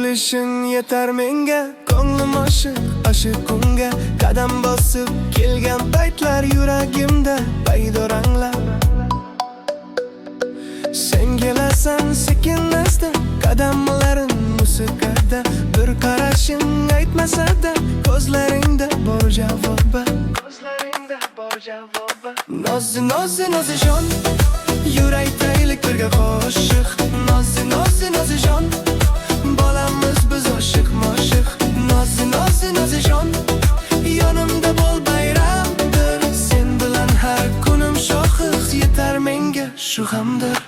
kelishing yetar menga. Ko'nglim oshiq unga. Qadam bosib kelgan paytlar yuragimda paydo ranglar. Sen kelasan sekin-asta, qadamlarim musiqada. Bir qarashing aytmasa-da, ko'zlaringda bor javob. Nozi jon, yuraylik birga qo'shiq. Nozi jon, bolamiz biz oshiq-moshiq. Nozi jon, yonimda bo'l bayramdir. Sen bilan har kunim shohis, yetar menga shu hamdir.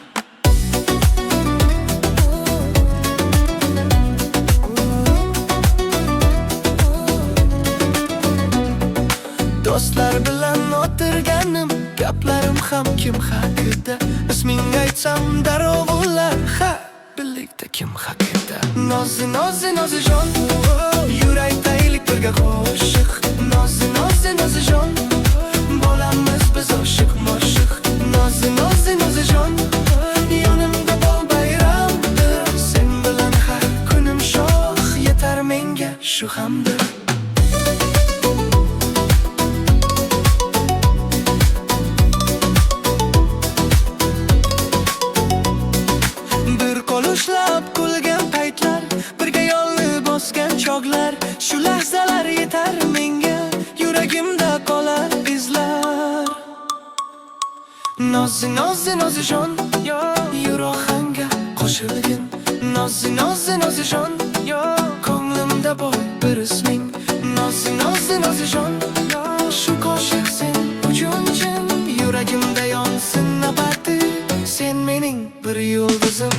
Do'stlar bilan o'tirganim, gaplarim ham kim haqida. Isming aytsam darrov ular, ha, birlikda kim haqida. Nozi jon, yuraylik birga qo'shiq. Nozi jon, bolamiz biz oshiq-moshiq. Nozi jon, yonimda bo'l bayramdir. Sen bilan har kunim shoh, yetar menga shu hamdir. Ushlab kulgan paytlar, birga yo'lni bosgan chog'lar. Shu lahzalar yetar menga, yuragimda qolar izlar. Nozi jon, yur ohangga qo'shilgin. Nozi jon, ko'nglimda bor bir isming. Nozi jon, shu qo'shiq sen uchun chin. Yuragimda yonsin abadi, sen mening bir yulduzim.